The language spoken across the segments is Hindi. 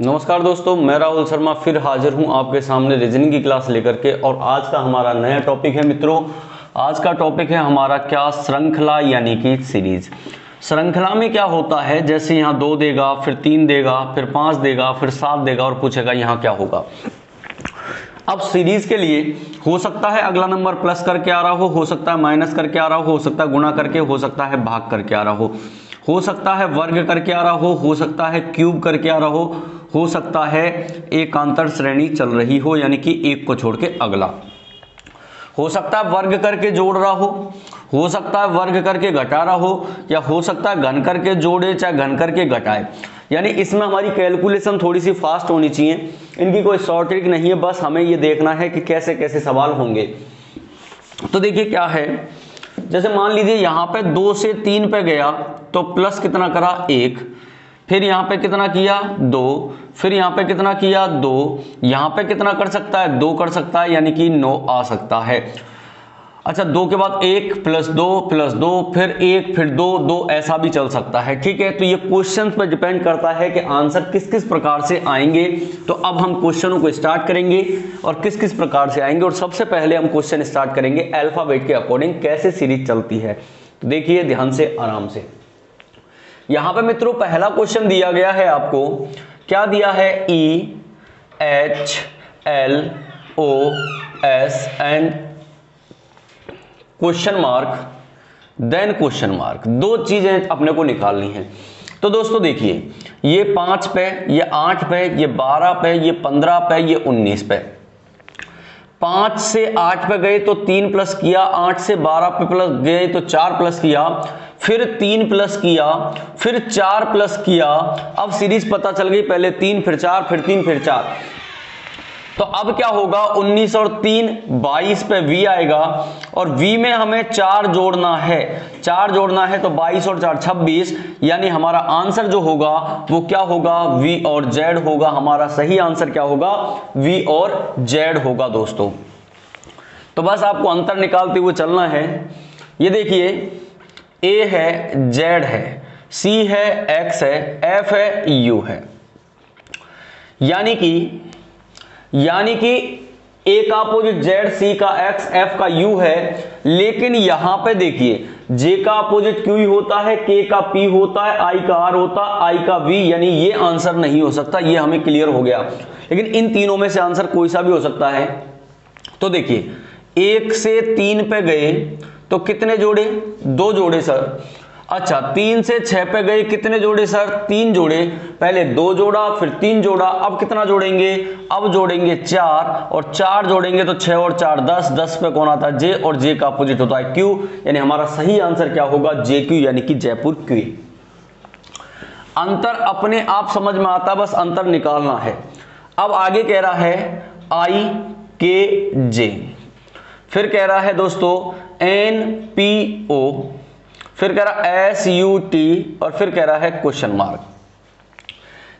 नमस्कार दोस्तों, मैं राहुल शर्मा फिर हाजिर हूं आपके सामने रीजनिंग की क्लास लेकर के। और आज का हमारा नया टॉपिक है मित्रों। आज का टॉपिक है हमारा क्या, श्रृंखला यानी कि सीरीज। श्रृंखला में क्या होता है, जैसे यहाँ 2 देगा, फिर 3 देगा, फिर 5 देगा, फिर 7 देगा और पूछेगा यहाँ क्या होगा। अब सीरीज के लिए हो सकता है अगला नंबर प्लस करके आ रहा हो सकता है माइनस करके आ रहा हो सकता है गुणा करके, हो सकता है भाग करके आ रहा हो सकता है वर्ग करके आ रहा हो सकता है क्यूब करके आ रहा हो सकता है एकांतर श्रेणी चल रही हो, यानी कि एक को छोड़ के अगला, हो सकता है वर्ग करके जोड़ रहा हो सकता है वर्ग करके घटा रहा हो, या हो सकता है घन करके जोड़े चाहे घन करके घटाए। यानी इसमें हमारी कैलकुलेशन थोड़ी सी फास्ट होनी चाहिए, इनकी कोई शॉर्ट ट्रिक नहीं है, बस हमें ये देखना है कि कैसे कैसे सवाल होंगे। तो देखिए क्या है, जैसे मान लीजिए यहाँ पे 2 से 3 पे गया तो प्लस कितना करा 1, फिर यहाँ पे कितना किया 2, फिर यहाँ पे कितना किया 2, यहाँ पे कितना कर सकता है 2 कर सकता है, यानी कि 9 आ सकता है। अच्छा, 2 के बाद 1 प्लस 2 प्लस 2 फिर 1 फिर 2 2 ऐसा भी चल सकता है। ठीक है, तो ये क्वेश्चन पर डिपेंड करता है कि आंसर किस किस प्रकार से आएंगे। तो अब हम क्वेश्चनों को स्टार्ट करेंगे और किस किस प्रकार से आएंगे। और सबसे पहले हम क्वेश्चन स्टार्ट करेंगे अल्फाबेट के अकॉर्डिंग कैसे सीरीज चलती है। तो देखिए ध्यान से आराम से, यहां पे मित्रों पहला क्वेश्चन दिया गया है आपको, क्या दिया है, EHLOS and question mark then question mark, 2 चीजें अपने को निकालनी है। तो दोस्तों देखिए, ये 5 पे, ये 8 पे, ये 12 पे, ये 15 पे, ये 19 पे। 5 से 8 पे गए तो 3 प्लस किया, 8 से 12 पे प्लस गए तो 4 प्लस किया, फिर 3 प्लस किया, फिर 4 प्लस किया। अब सीरीज पता चल गई, पहले 3 फिर 4 फिर 3 फिर 4। तो अब क्या होगा, 19 और 3 22 पे v आएगा, और v में हमें 4 जोड़ना है, 4 जोड़ना है तो 22 और 4 26, यानी हमारा आंसर जो होगा वो क्या होगा, v और z होगा। हमारा सही आंसर क्या होगा, v और z होगा दोस्तों। तो बस आपको अंतर निकालते हुए चलना है। ये देखिए, a है, z है, c है, x है, f है, u है, यानी कि a का अपोजिट z, c का x, f का u है। लेकिन यहां पे देखिए, j का अपोजिट q होता है, k का p होता है, i का r होता है, i का v, यानी ये आंसर नहीं हो सकता। ये हमें क्लियर हो गया। लेकिन इन तीनों में से आंसर कोई सा भी हो सकता है। तो देखिए, 1 से 3 पे गए तो कितने जोड़े, 2 जोड़े सर। अच्छा, 3 से 6 पे गए, कितने जोड़े सर, 3 जोड़े। पहले 2 जोड़ा फिर 3 जोड़ा, अब कितना जोड़ेंगे, अब जोड़ेंगे 4, और 4 जोड़ेंगे तो 6 और 4 10, 10 पे कौन आता है, जे, और जे का अपोजिट होता है क्यू, यानी हमारा सही आंसर क्या होगा, जे क्यू, यानी कि जयपुर क्यू। अंतर अपने आप समझ में आता है, बस अंतर निकालना है। अब आगे कह रहा है IKJ, फिर कह रहा है दोस्तों NPO, फिर कह रहा है SUT, और फिर कह रहा है क्वेश्चन मार्क।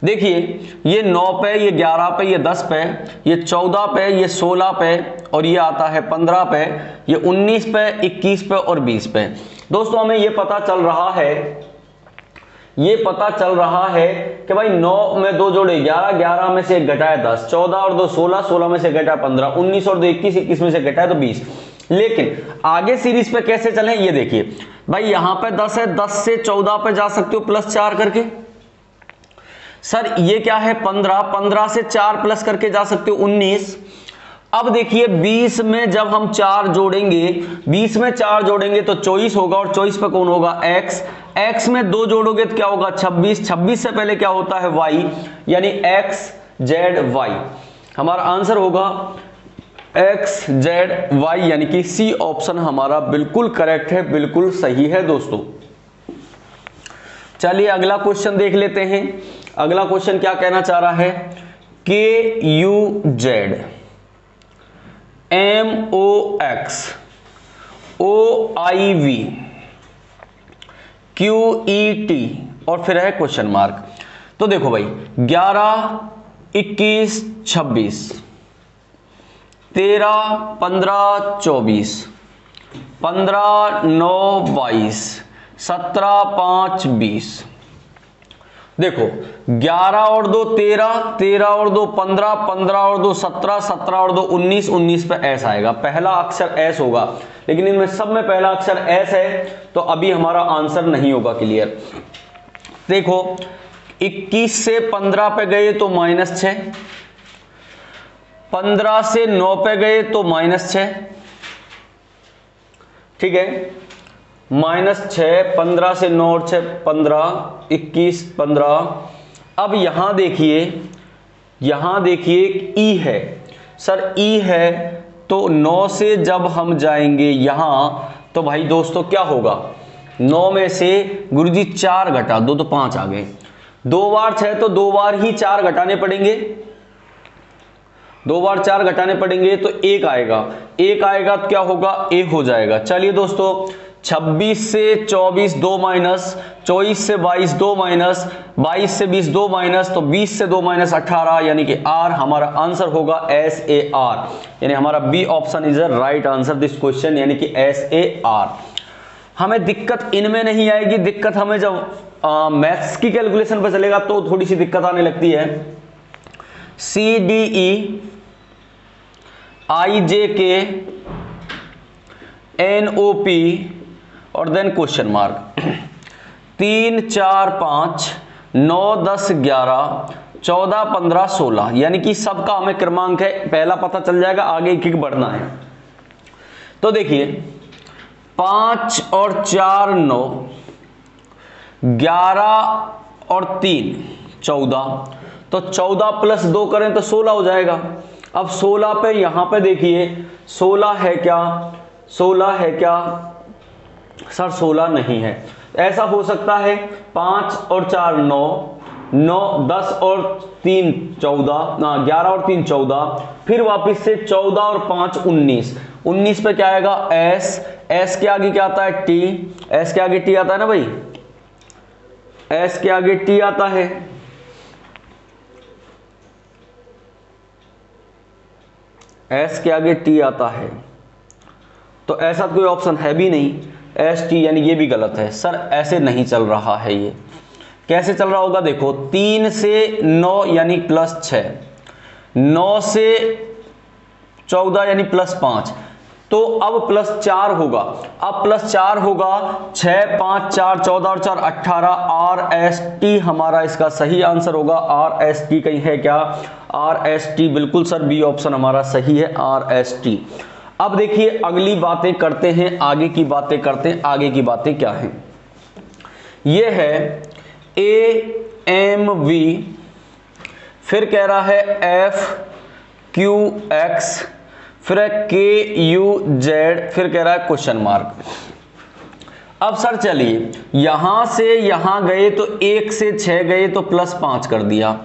देखिए, ये 9 पे, ये 11 पे, ये 10 पे, ये 14 पे, ये 16 पे, और ये आता है 15 पे, ये 19 पे, 21 पे और 20 पे। दोस्तों हमें ये पता चल रहा है कि भाई 9 में 2 जोड़े 11, 11 में से 1 घटाए 10, 14 और 2 16, 16 में से घटाए 15, 19 और 2 21, 21 में से घटाए तो 20। लेकिन आगे सीरीज पे कैसे चलें, ये देखिए भाई, यहां पे 10 है, 10 से 14 पे जा सकते हो प्लस 4 करके। सर ये क्या है 15, 15 से 4 प्लस करके जा सकते हो 19। अब देखिए 20 में जब हम 4 जोड़ेंगे, 20 में 4 जोड़ेंगे तो 24 होगा, और 24 पे कौन होगा, x, x में 2 जोड़ोगे तो क्या होगा 26, 26 से पहले क्या होता है y, यानी x z y। हमारा आंसर होगा x z y, यानी कि सी ऑप्शन हमारा बिल्कुल करेक्ट है, बिल्कुल सही है दोस्तों। चलिए अगला क्वेश्चन देख लेते हैं। अगला क्वेश्चन क्या कहना चाह रहा है, KUZ MOX OIV QET, और फिर है क्वेश्चन मार्क। तो देखो भाई, 11 21 26, 13 15 24, 15 9 22, 17 5 20, देखो 11 और 2 13, 13 और 2 15, 15 और 2 17, 17 और 2 19, 19 पे एस आएगा, पहला अक्षर एस होगा, लेकिन इनमें सब में पहला अक्षर एस है, तो अभी हमारा आंसर नहीं होगा क्लियर। देखो 21 से 15 पे गए तो -6, 15 से 9 पे गए तो -6, ठीक है, -6, 15 से 9 और 6 15, 21 15। अब यहां देखिए ई है सर, ई है तो 9 से जब हम जाएंगे यहां तो भाई दोस्तों क्या होगा, 9 में से गुरुजी 4 घटा 2 तो 5 आ गए, 2 बार 6 तो 2 बार ही 4 घटाने पड़ेंगे, 2 बार 4 घटाने पड़ेंगे तो 1 आएगा, 1 आएगा तो क्या होगा, ए हो जाएगा। चलिए दोस्तों 26 से 24 2 माइनस, 24 से 22 2 माइनस, 22 से 20 2 माइनस, तो 20 से 2 माइनस 18, यानी कि आर हमारा आंसर होगा SAR, यानी हमारा B option is the right answer this question, यानी कि SAR। हमें दिक्कत इनमें नहीं आएगी, दिक्कत हमें जब मैथ्स की कैलकुलेशन पर चलेगा तो थोड़ी सी दिक्कत आने लगती है। CDE IJK NOP और देन क्वेश्चन मार्क 3 4 5 9 10 11 14 15 16, यानी कि सबका हमें क्रमांक है पहला पता चल जाएगा, आगे एक एक बढ़ना है। तो देखिए 5 और 4 9, 11 और 3 14, तो 14 प्लस 2 करें तो 16 हो जाएगा। अब 16 पे यहां पे देखिए 16 है क्या, 16 है क्या सर, 16 नहीं है। ऐसा हो सकता है 5 और 4 9, 9 10 और 3 14, 11 और 3 14, फिर वापस से 14 और 5 19, 19 पे क्या आएगा एस, एस के आगे क्या आता है टी, एस के आगे टी आता है ना भाई, एस के आगे टी आता है, एस के आगे टी आता है, तो ऐसा कोई ऑप्शन है भी नहीं, एस टी, यानी ये भी गलत है सर, ऐसे नहीं चल रहा है। ये कैसे चल रहा होगा, देखो 3 से 9 यानी +6, 9 से 14 यानी +5, तो अब +4 होगा, अब +4 होगा, 6 5 4 14 और 4 18, RST हमारा इसका सही आंसर होगा। RST कहीं है क्या, RST बिल्कुल सर, बी ऑप्शन हमारा सही है RST। अब देखिए अगली बातें करते हैं, आगे की बातें करते हैं, आगे की बातें क्या हैं, ये है AMV, फिर कह रहा है FQX, फिर है KUZ, फिर कह रहा है क्वेश्चन मार्क। अब सर चलिए यहां से यहां गए तो 1 से 6 गए तो +5 कर दिया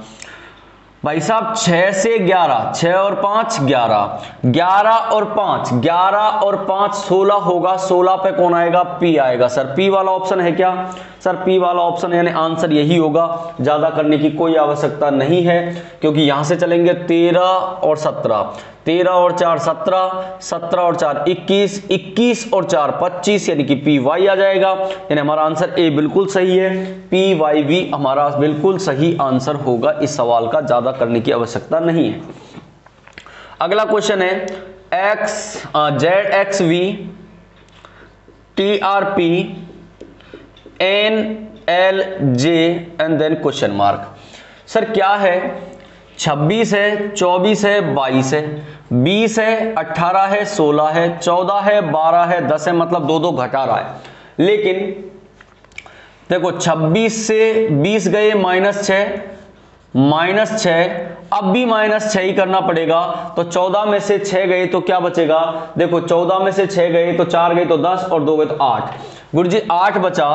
भाई साहब, 6 से 11, 6 और 5 11, 11 और 5 11 और 5 16 होगा, 16 पे कौन आएगा, P आएगा सर, P वाला ऑप्शन है क्या सर, P वाला ऑप्शन यानी आंसर यही होगा, ज्यादा करने की कोई आवश्यकता नहीं है, क्योंकि यहां से चलेंगे 13 और 17, 13 और 4 17, 17 और 4 21, 21 और 4 25, यानी कि PY आ जाएगा, यानी हमारा आंसर ए बिल्कुल सही है, PYV हमारा बिल्कुल सही आंसर होगा, इस सवाल का ज्यादा करने की आवश्यकता नहीं है। अगला क्वेश्चन है ZXV TRP NLJ and then question mark. Sir क्या है, 26 है, 24 है, 22 है, 20 है, 18 है, 16 है, 14 है, 12 है, 10 है, मतलब 2 2 घटा रहा है, लेकिन देखो 26 से 20 गए -6, -6, अब भी -6 ही करना पड़ेगा, तो 14 में से 6 गए तो क्या बचेगा, देखो 14 में से 6 गए तो 4 गए तो 10 और 2 गए तो 8, गुरुजी 8 बचा,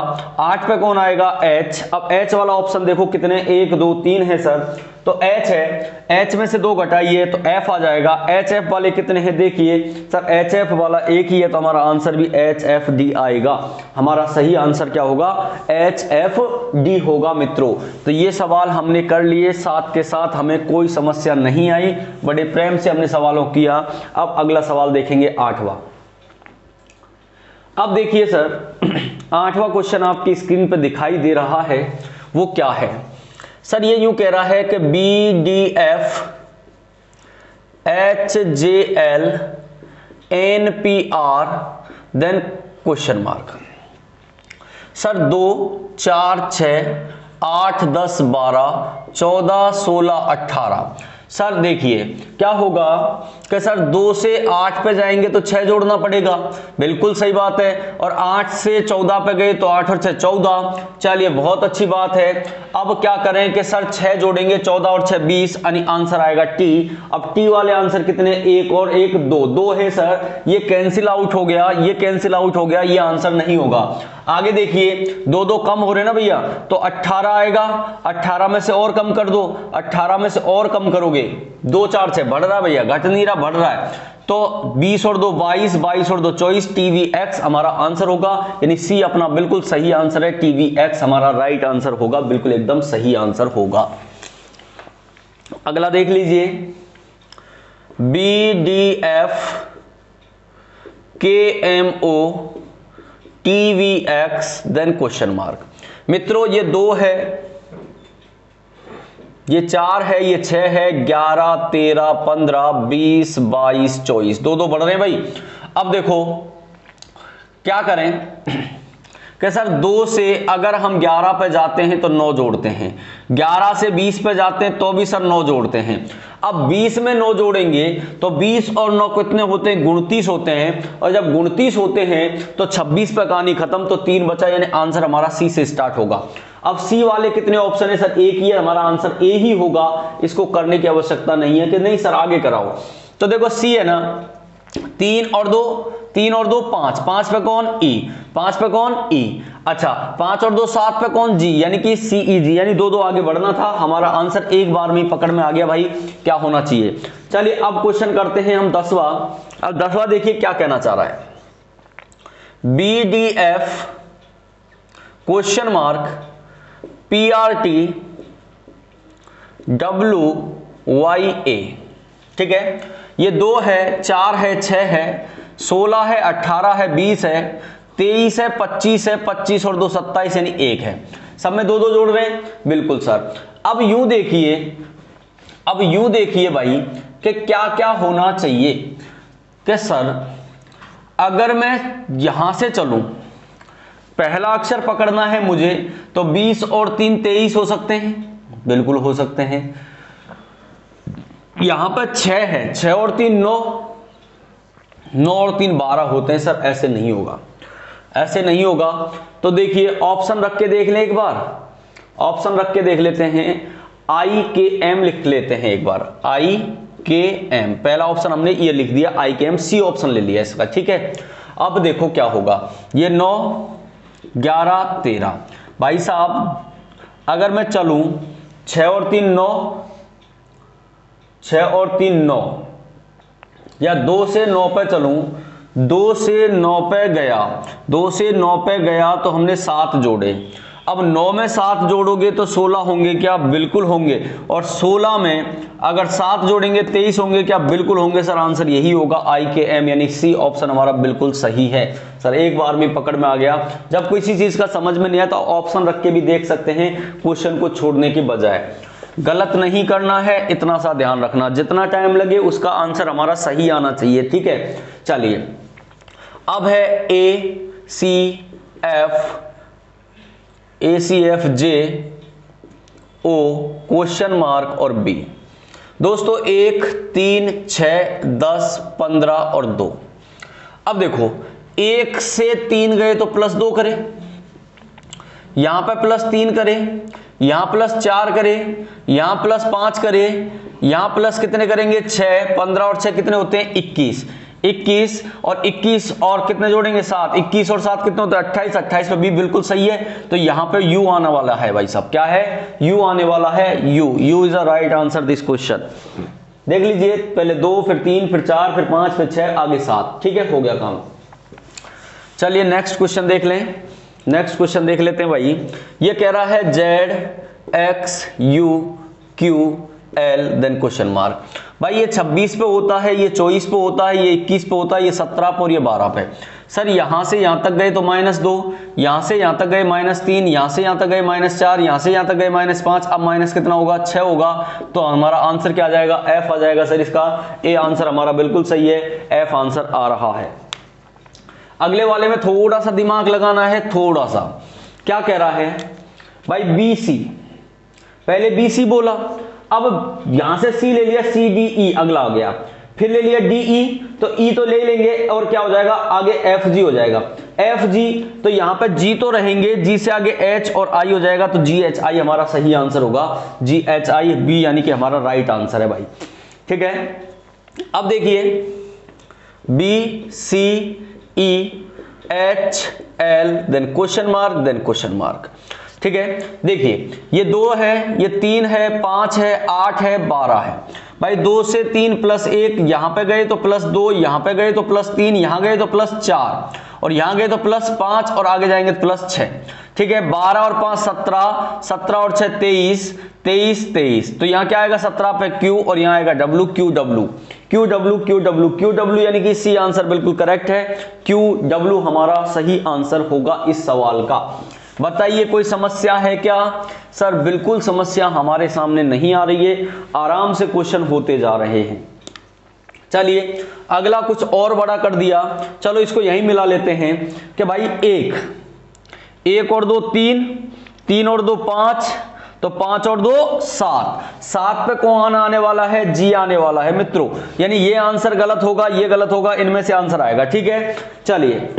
8 पे कौन आएगा H। अब H वाला ऑप्शन देखो कितने 1 2 3 है सर, तो H है, H में से 2 घटाइए तो F आ जाएगा, HF वाले कितने हैं देखिए सर, HF वाला एक ही है, तो हमारा आंसर भी HFD आएगा, हमारा सही आंसर क्या होगा HFD होगा मित्रों। तो ये सवाल हमने कर लिए, साथ के साथ हमें कोई समस्या नहीं आई, बड़े प्रेम से हमने सवालों किया। अब अगला सवाल देखेंगे 8वां। अब देखिए सर 8वां क्वेश्चन आपकी स्क्रीन पर दिखाई दे रहा है, वो क्या है, सर ये यूं कह रहा है कि BDF HJL NPR then question mark. Sir 2 4 6 8 10 12 14 16 18। Sir देखिए क्या होगा कि सर 2 से 8 पे जाएंगे तो 6 जोड़ना पड़ेगा, बिल्कुल सही बात है। और 8 से 14 पे गए तो 8 और 6 14। चलिए बहुत अच्छी बात है। अब क्या करें कि सर 6 जोड़ेंगे, 14 और 6 20, यानी आंसर आएगा टी। अब टी वाले आंसर कितने, 1 और 1 2, 2 है सर, ये कैंसिल आउट हो गया, ये कैंसिल आउट हो गया, ये आंसर नहीं होगा। आगे देखिए 2 2 कम हो रहे ना भैया, तो 18 आएगा। 18 में से और कम कर दो, 18 में से और कम करोगे 2 4 6 बढ़ रहा है भैया, घट नहीं रहा, बढ़ रहा है। तो 20 और 2 22, 22 और 2 24, TVX हमारा आंसर होगा, यानी सी अपना बिल्कुल सही आंसर है। TVX हमारा राइट आंसर होगा, बिल्कुल एकदम सही आंसर होगा। अगला देख लीजिए, BDF KMO TVX then question mark. मित्रों ये 2 है, ये 4 है, ये 6 है, 11 13 15 20 22 24, 2 2 बढ़ रहे हैं भाई। अब देखो क्या करें कि सर 2 से अगर हम 11 पे जाते हैं तो 9 जोड़ते हैं, 11 से 20 पे जाते हैं तो भी सर 9 जोड़ते हैं। अब 20 में 9 जोड़ेंगे तो 20 और 9 कितने होते हैं, 29 होते हैं। और जब 29 होते हैं तो 26 पे कहानी खत्म, तो 3 बचा, यानी आंसर हमारा सी से स्टार्ट होगा। अब सी वाले कितने ऑप्शन है सर, एक ही है, हमारा आंसर ए ही होगा। इसको करने की आवश्यकता नहीं है कि नहीं सर आगे कराओ। तो देखो सी है ना, 3 और 2 5, 5 पे कौन, ई, 5 पे कौन, ई। अच्छा 5 और 2 7 पे कौन, जी, यानी कि CEG, यानी 2 2 आगे बढ़ना था। हमारा आंसर एक बार में पकड़ में आ गया भाई, क्या होना चाहिए। चलिए अब क्वेश्चन करते हैं हम 10वां। अब 10वां देखिए क्या कहना चाह रहा है, BDF question mark PRT WYA। ठीक है, ये 2 है, 4 है, 6 है, 16 है, 18 है, 20 है, 23 है, 25 है, 25 और 2 27, यानी 1 है। सब में 2 2 जोड़ रहे हैं, बिल्कुल सर। अब यूं देखिए भाई कि क्या क्या होना चाहिए कि सर अगर मैं यहां से चलूं, पहला अक्षर पकड़ना है मुझे, तो 20 और 3 23 हो सकते हैं, बिल्कुल हो सकते हैं। यहां पर 6 है, 6 और 3 9, 9 और 3 12 होते हैं सर, ऐसे नहीं होगा, ऐसे नहीं होगा। तो देखिए ऑप्शन रख के देख लें एक बार, ऑप्शन रख के देख लेते हैं, IKM लिख लेते हैं एक बार, IKM पहला ऑप्शन हमने ये लिख दिया, IKM, सी ऑप्शन ले लिया इसका। ठीक है, अब देखो क्या होगा, ये 9 11 13, भाई साहब अगर मैं चलूं 6 और 3 9, 6 और 3 9, या 2 से 9 पे चलूं, 2 से 9 पे गया, 2 से 9 पे गया तो हमने 7 जोड़े। अब 9 में 7 जोड़ोगे तो 16 होंगे क्या, बिल्कुल होंगे। और 16 में अगर 7 जोड़ेंगे 23 होंगे क्या, बिल्कुल होंगे सर। आंसर यही होगा IKM, यानी सी ऑप्शन हमारा बिल्कुल सही है सर। एक बार में पकड़ में आ गया। जब किसी चीज का समझ में नहीं आता तो ऑप्शन रख के भी देख सकते हैं, क्वेश्चन को छोड़ने की बजाय। गलत नहीं करना है, इतना सा ध्यान रखना, जितना टाइम लगे उसका आंसर हमारा सही आना चाहिए। ठीक है, चलिए अब है ACFJ O क्वेश्चन मार्क और B। दोस्तों 1 3 6 10 15 और 2। अब देखो 1 से 3 गए तो +2 करें, यहां पे +3 करें, यहां +4 करें, यहां +5 करें, यहां प्लस कितने करेंगे 6, 15 और 6 कितने होते हैं 21, 21 और 21 और कितने जोड़ेंगे 7, 21 और 7 कितने होते हैं 28, 28 पे भी बिल्कुल सही है। तो यहां पे U आने वाला है भाई साहब, क्या है U आने वाला है, U is the right answer this question. देख लीजिए, पहले 2 फिर 3 फिर 4 फिर 5 फिर 6 आगे 7। ठीक है, हो गया काम। चलिए नेक्स्ट क्वेश्चन देख लें, नेक्स्ट क्वेश्चन देख लेते हैं भाई। ये कह रहा है ZXUQL देन क्वेश्चन मार्क। भाई ये 26 पे होता है, ये 24 पे होता है, ये 21 पे होता है, ये 17 पे और ये 12 पे। सर यहाँ से यहाँ तक गए तो -2, यहाँ से यहाँ तक गए -3, यहाँ से यहाँ तक गए -4, यहाँ से यहाँ तक गए -5, अब माइनस कितना होगा 6 होगा। तो हमारा आंसर क्या आ जाएगा, F आ जाएगा सर इसका। ए आंसर हमारा बिल्कुल सही है, F आंसर आ रहा है। अगले वाले में थोड़ा सा दिमाग लगाना है, थोड़ा सा। क्या कह रहा है भाई, BC, पहले BC बोला, अब यहां से C ले लिया, CDE अगला आ गया, फिर ले लिया DE, तो E तो ले लेंगे और क्या हो जाएगा आगे FG हो जाएगा। FG तो यहां पे G तो रहेंगे, G से आगे H और I हो जाएगा, तो GHI हमारा सही आंसर होगा। GHI B यानी कि हमारा राइट आंसर है भाई, ठीक है। अब देखिए BCEHL then question mark then question mark, ठीक है। देखिए ये 2 है, ये 3 है, 5 है, 8 है, 12 है भाई। 2 से 3 +1, यहां पे गए तो +2, यहां पे गए तो +3, यहां गए तो +4 और यहां गए तो +5 और आगे जाएंगे तो +6, ठीक है। 12 और 5 17, 17 और 6 23, 23 23, तो यहां क्या आएगा 17 पे Q और यहां आएगा W, QW QW QW QW यानी कि सी आंसर बिल्कुल करेक्ट है। QW हमारा सही आंसर होगा इस सवाल का। बताइए कोई समस्या है क्या सर? बिल्कुल समस्या हमारे सामने नहीं आ रही है, आराम से क्वेश्चन होते जा रहे हैं। चलिए अगला कुछ और बड़ा कर दिया, चलो इसको यहीं मिला लेते हैं कि भाई 1 और 2 3, 3 और 2 5, तो 5 और 2 7, 7 पे कौन आने वाला है, G आने वाला है मित्रों। यानी ये आंसर गलत होगा, ये गलत होगा, इनमें से आंसर आएगा, ठीक है। चलिए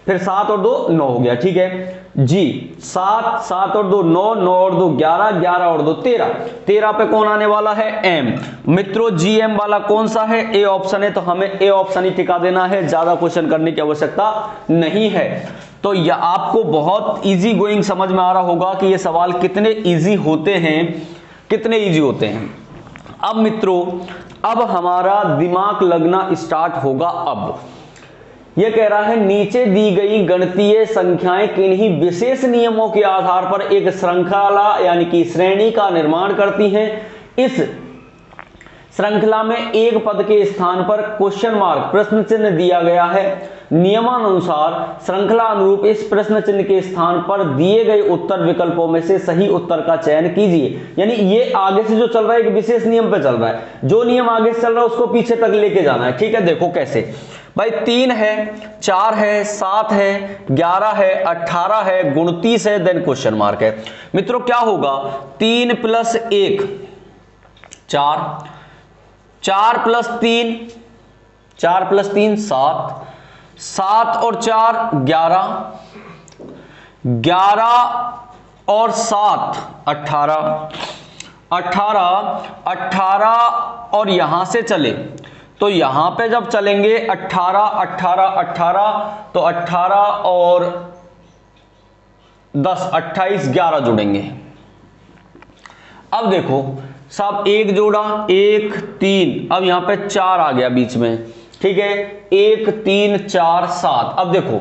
फिर 7 और 2 9 हो गया, ठीक है। G 7, 7 और 2 9, 9 और 2 11, 11 और 2 13, 13 पे कौन आने वाला है, M मित्रों। GM वाला कौन सा है, A ऑप्शन है, तो हमें A ऑप्शन ही टिका देना है, ज्यादा क्वेश्चन करने की आवश्यकता नहीं है। तो यह आपको बहुत इजी गोइंग समझ में आ रहा होगा कि ये सवाल कितने इजी होते हैं, कितने इजी होते हैं। अब मित्रों अब हमारा दिमाग लगना स्टार्ट होगा। अब यह कह रहा है नीचे दी गई गणितीय संख्याएं किन्हीं विशेष नियमों के आधार पर एक श्रृंखला यानी कि श्रेणी का निर्माण करती हैं। इस श्रृंखला में एक पद के स्थान पर क्वेश्चन मार्क प्रश्न चिन्ह दिया गया है। नियमानुसार श्रृंखला अनुरूप इस प्रश्न चिन्ह के स्थान पर दिए गए उत्तर विकल्पों में से सही उत्तर का चयन कीजिए। यानी ये आगे से जो चल रहा है एक विशेष नियम पे चल रहा है, जो नियम आगे से चल रहा है उसको पीछे तक लेके जाना है, ठीक है। देखो कैसे भाई, 3 है, 4 है, 7 है, 11 है, 18 है, 29 है, देन क्वेश्चन मार्क है। मित्रों क्या होगा, 3 + 1 4, 4 + 3 4 + 3 7, 7 और 4 11, 11 और 7 18, 18 और यहां से चले तो यहां पे जब चलेंगे 18 18 18, तो 18 और 10 28 11 जुड़ेंगे। अब देखो साहब, एक जोड़ा 1 3, अब यहां पे 4 आ गया बीच में, ठीक है। 1 3 4 7। अब देखो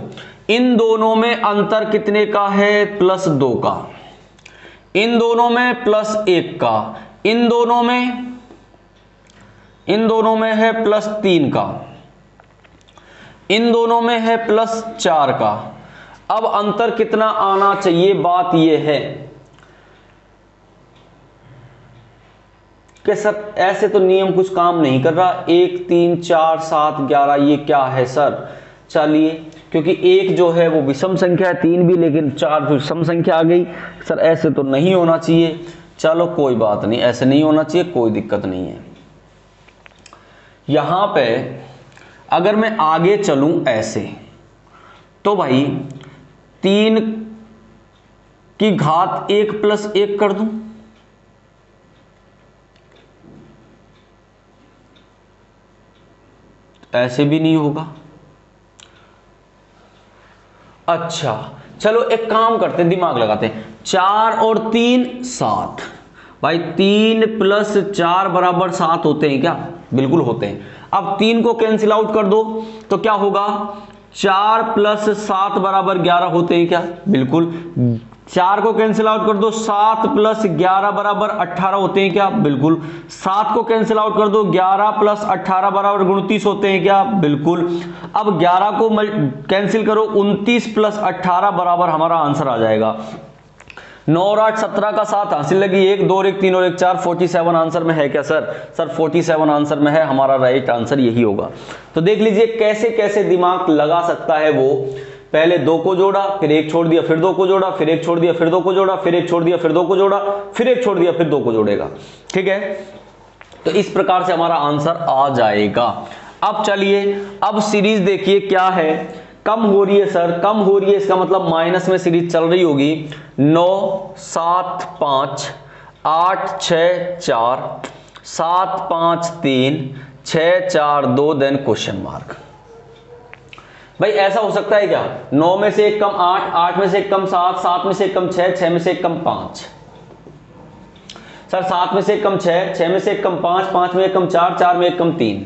इन दोनों में अंतर कितने का है, +2 का। इन दोनों में +1 का। इन दोनों में है +3 का। इन दोनों में है +4 का। अब अंतर कितना आना चाहिए, बात यह है कि सर ऐसे तो नियम कुछ काम नहीं कर रहा। 1 3 4 7 11 ये क्या है सर? चलिए, क्योंकि 1 जो है वो विषम संख्या है, 3 भी, लेकिन 4 जो सम संख्या आ गई। सर ऐसे तो नहीं होना चाहिए। चलो कोई बात नहीं, ऐसे नहीं होना चाहिए, कोई दिक्कत नहीं है। यहां पे अगर मैं आगे चलूं ऐसे, तो भाई 3 की घात 1 + 1 कर दूं, ऐसे भी नहीं होगा। अच्छा चलो एक काम करते हैं, दिमाग लगाते हैं। 4 और 3 7, भाई 3 + 4 = 7 होते हैं क्या? बिल्कुल होते हैं। अब 3 को कैंसिल आउट कर दो तो क्या होगा, 4 प्लस 7 बराबर 11 होते हैं क्या? बिल्कुल। 4 को कैंसिल आउट कर दो, 7 प्लस 11 बराबर 18 होते हैं क्या? बिल्कुल। 7 को कैंसिल आउट कर दो, 11 प्लस 18 बराबर 29 होते हैं क्या? बिल्कुल। अब 11 को कैंसिल करो, 29 प्लस 18 बराबर हमारा आंसर आ जाएगा 9 और 8 17 का 7 हासिल लगी, 1 2 और 1 3 और 1 4, 47 आंसर में है क्या सर? सर 47 आंसर में है, हमारा राइट आंसर यही होगा। तो देख लीजिए कैसे कैसे दिमाग लगा सकता है वो। पहले 2 को जोड़ा, फिर 1 छोड़ दिया, फिर 2 को जोड़ा, फिर 1 छोड़ दिया, फिर 2 को जोड़ा, फिर 1 छोड़ दिया, फिर 2 को जोड़ा, फिर 1 छोड़ दिया, फिर 2 को जोड़ेगा। ठीक है, तो इस प्रकार से हमारा आंसर आ जाएगा। अब चलिए, अब सीरीज देखिए क्या है, कम हो रही है सर, कम हो रही है, इसका मतलब माइनस में सीरीज चल रही होगी। 9 7 5 8 6 4 7 5 3 6 4 2 देन क्वेश्चन मार्क। भाई ऐसा हो सकता है क्या? 9 में से 1 कम 8, 8 में से 1 कम 7, 7 में से 1 कम 6, 6 में से 1 कम 5। सर 7 में से 1 कम 6, 6 में से 1 कम 5, 5 में 1 कम 4, 4 में 1 कम 3।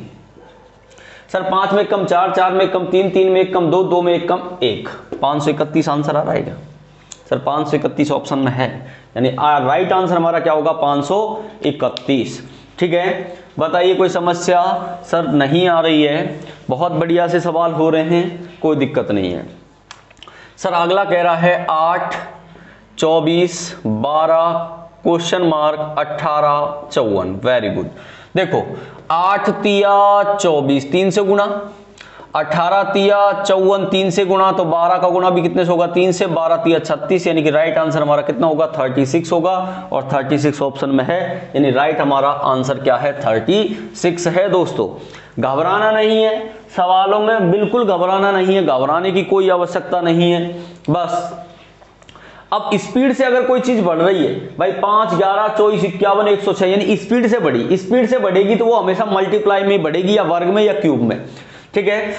सर 5 में 1 कम 4, 4 में 1 कम 3, 3 में 1 कम 2, 2 में 1 कम 1। 531 आंसर आ रहा है क्या सर? 531 ऑप्शन में है, यानी राइट आंसर हमारा क्या होगा? 531। ठीक है, बताइए कोई समस्या? सर नहीं आ रही है, बहुत बढ़िया से सवाल हो रहे हैं, कोई दिक्कत नहीं है। सर अगला कह रहा है 8 24 12 क्वेश्चन मार्क 18 54। Very good. देखो 8 तिया 24 3 से गुणा, 18 तिया 54 3 से गुणा, तो 12 का गुणा भी कितने से होगा? 3 से। 12 तिया 36, यानी कि राइट आंसर हमारा कितना होगा? 36 होगा, और 36 ऑप्शन में है, यानी राइट हमारा आंसर क्या है? 36 है। दोस्तों घबराना नहीं है, सवालों में बिल्कुल घबराना नहीं है, घबराने की कोई आवश्यकता नहीं है। बस अब स्पीड से अगर कोई चीज बढ़ रही है भाई, 5 11 24 51 106, यानी स्पीड से बढ़ी, स्पीड से बढ़ेगी तो वो हमेशा मल्टीप्लाई में बढ़ेगी, या वर्ग में या क्यूब में। ठीक है,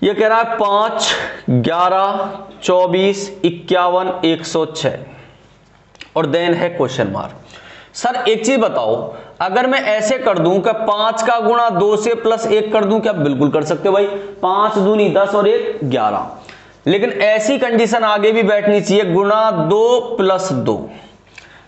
ये कह रहा है 5 11 24 51 106 और देन है क्वेश्चन मार्क। सर एक चीज बताओ, अगर मैं ऐसे कर दूं कि 5 का गुणा 2 से प्लस 1 कर दूं, क्या? बिल्कुल कर सकते हो भाई, 5 दूनी 10 और 1 11। लेकिन ऐसी कंडीशन आगे भी बैठनी चाहिए, गुणा 2 प्लस 2,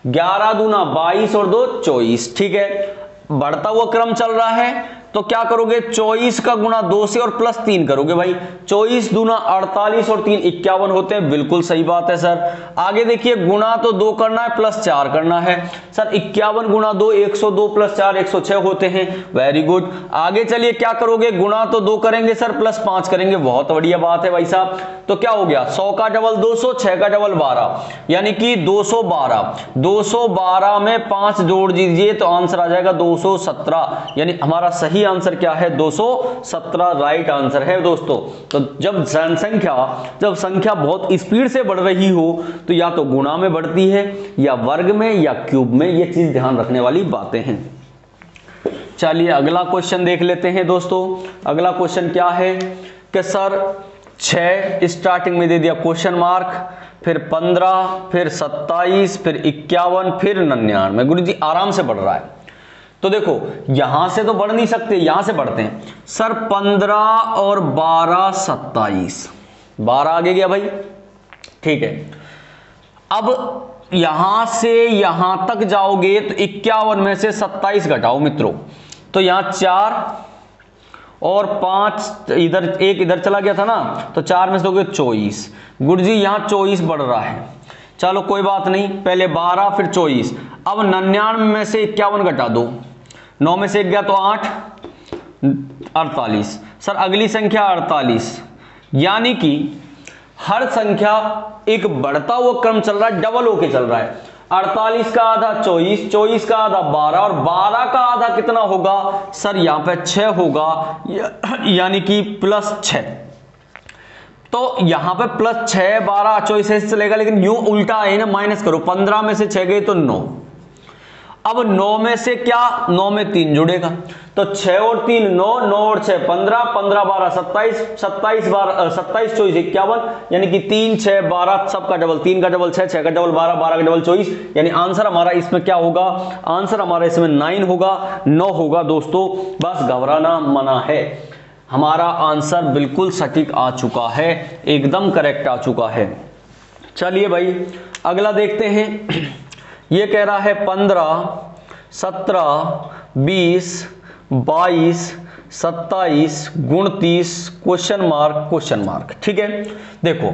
11 दूना 22 और 2 24। ठीक है, बढ़ता हुआ क्रम चल रहा है, तो क्या करोगे? 24 का गुणा 2 से और प्लस 3 करोगे भाई। 24 दूना 48 और 3 51 होते हैं। बिल्कुल सही बात है सर। आगे देखिए, गुणा तो 2 करना है, प्लस 4 करना है। सर 51 गुणा 2 102 प्लस 4 106 होते हैं। Very good. आगे चलिए क्या करोगे? गुणा तो 2 करेंगे सर, प्लस 5 करेंगे। बहुत बढ़िया बात है भाई साहब। तो क्या हो गया? 100 का डबल 200, 6 का डबल 12, यानी कि 212। 212 में 5 जोड़ दीजिए तो आंसर आ जाएगा 217, यानी हमारा सही आंसर क्या है? 217 राइट आंसर है दोस्तों। तो जब संख्या बहुत स्पीड से बढ़ रही हो तो या तो गुणा में बढ़ती है, या वर्ग में, या क्यूब में। ये चीज ध्यान रखने वाली बातें हैं। चलिए अगला क्वेश्चन देख लेते हैं दोस्तों। अगला क्वेश्चन क्या है कि सर 6 स्टार्टिंग में दे दिया क्वेश्चन मार्क, फिर 15, फिर 27, फिर 51, फिर 99। गुरुजी आराम से बढ़ रहा है। तो देखो यहां से तो बढ़ नहीं सकते, यहां से बढ़ते हैं सर। 15 और 12 27, 12 आगे गया भाई। ठीक है, अब यहां से यहां तक जाओगे तो 51 में से 27 घटाओ मित्रों, तो यहां 4 और 5 इधर, एक इधर चला गया था ना, तो 4 में से दोगे 24। गुरुजी यहां 24 बढ़ रहा है। चलो कोई बात नहीं, पहले 12 फिर 24। अब 99 में से 51 घटा दो, 9 में से 1 गया तो 8, 48। सर अगली संख्या 48, यानी कि हर संख्या एक बढ़ता हुआ क्रम चल रहा है, डबल होके चल रहा है। 48 का आधा 24, 24 का आधा 12, और 12 का आधा कितना होगा सर? यहां पे 6 होगा, यानी कि प्लस 6। तो यहां पे प्लस 6 12 24 से चलेगा, लेकिन यूं उल्टा है ना, माइनस करो। 15 में से 6 गए तो 9। अब 9 में से क्या? 9 में 3 जुड़ेगा, तो 6 और 3 9, 9 और 6 15, 15 12 27, 27 12 27 24 51, यानी कि 3 6 12 सबका डबल, 3 का डबल 6, 6 का डबल 12, 12 का डबल 24, यानी आंसर हमारा इसमें क्या होगा? आंसर हमारा इसमें 9 होगा, 9 होगा दोस्तों। बस घबराना मना है। हमारा आंसर बिल्कुल सटीक आ चुका है, एकदम करेक्ट आ चुका है। चलिए भाई अगला देखते हैं। ये कह रहा है 15, 17, 20, 22, 27, 29, क्वेश्चन मार्क। ठीक है, देखो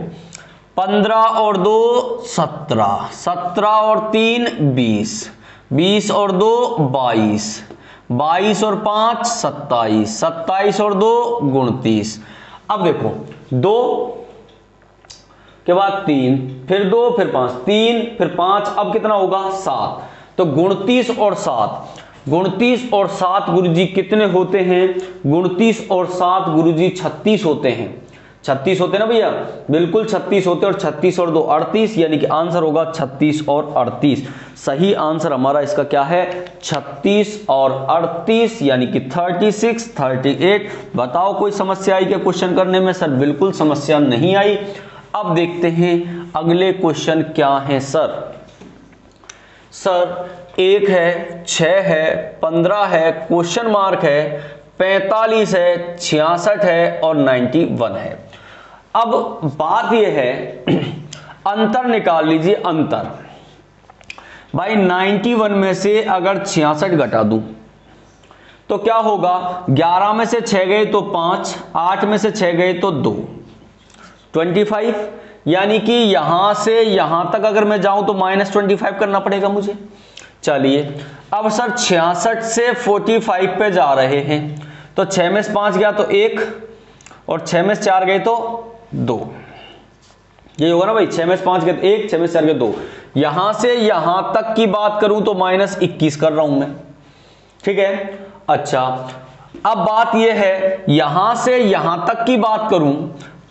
15 और 2 17, 17 और 3 20, 20 और 2 22, 22 और 5 27, 27 और 2 29। अब देखो 2 के बाद 3, फिर 2, फिर 5, 3 फिर 5, अब कितना होगा 7। तो 29 और 7, 29 और 7 गुरुजी कितने होते हैं? 29 और 7 गुरुजी 36 होते हैं। 36 होते हैं ना भैया, बिल्कुल 36 होते हैं। और 36 और 2 38, यानी कि आंसर होगा 36 और 38। सही आंसर हमारा इसका क्या है? 36 और 38, यानी कि 36 38। बताओ कोई समस्या आई क्या क्वेश्चन करने में? सर बिल्कुल समस्या नहीं आई। अब देखते हैं अगले क्वेश्चन क्या है सर। सर 1 है, 6 है, 15 है, क्वेश्चन मार्क है, 45 है, 66 है और 91 है। अब बात यह है अंतर निकाल लीजिए। अंतर भाई 91 में से अगर 66 घटा दूं तो क्या होगा? 11 में से 6 गए तो 5, 8 में से 6 गए तो 2, 25। यानी कि यहां से यहां तक अगर मैं जाऊं तो -25 करना पड़ेगा मुझे। चलिए अब सर 66 से 45 पे जा रहे हैं, तो 6 में से 5 गया तो 1 और 6 में से 4 गए तो 2। ये होगा ना भाई, 6 में से 5 गए तो 1, 6 में से 4 गए 2। यहां से यहां तक की बात करूं तो -21 कर रहा हूं मैं। ठीक है, अच्छा अब बात यह है यहां से यहां तक की बात करूं,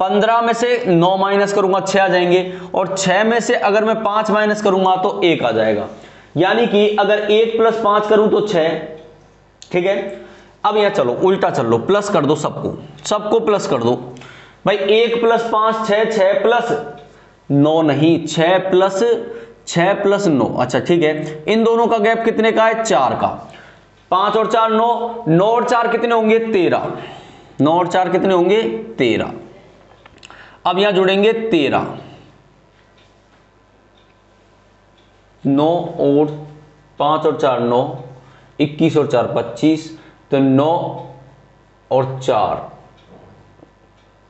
15 में से 9 माइनस करूंगा 6 आ जाएंगे, और 6 में से अगर मैं 5 माइनस करूंगा तो 1 आ जाएगा। यानी कि अगर 1 + 5 करूं तो 6। ठीक है, अब यहां चलो उल्टा चल लो, प्लस कर दो सबको प्लस कर दो भाई। 1 + 5 6, 6 + 9 नहीं, 6 + 9। अच्छा ठीक है, इन दोनों का गैप कितने का है? 4 का। 5 और 4 9, 9 और 4 कितने होंगे? 13। 9 और 4 कितने होंगे? 13। अब यहां जुड़ेंगे 13, 9 और 5 और 4 9, 21 और 4 25, तो 9 और 4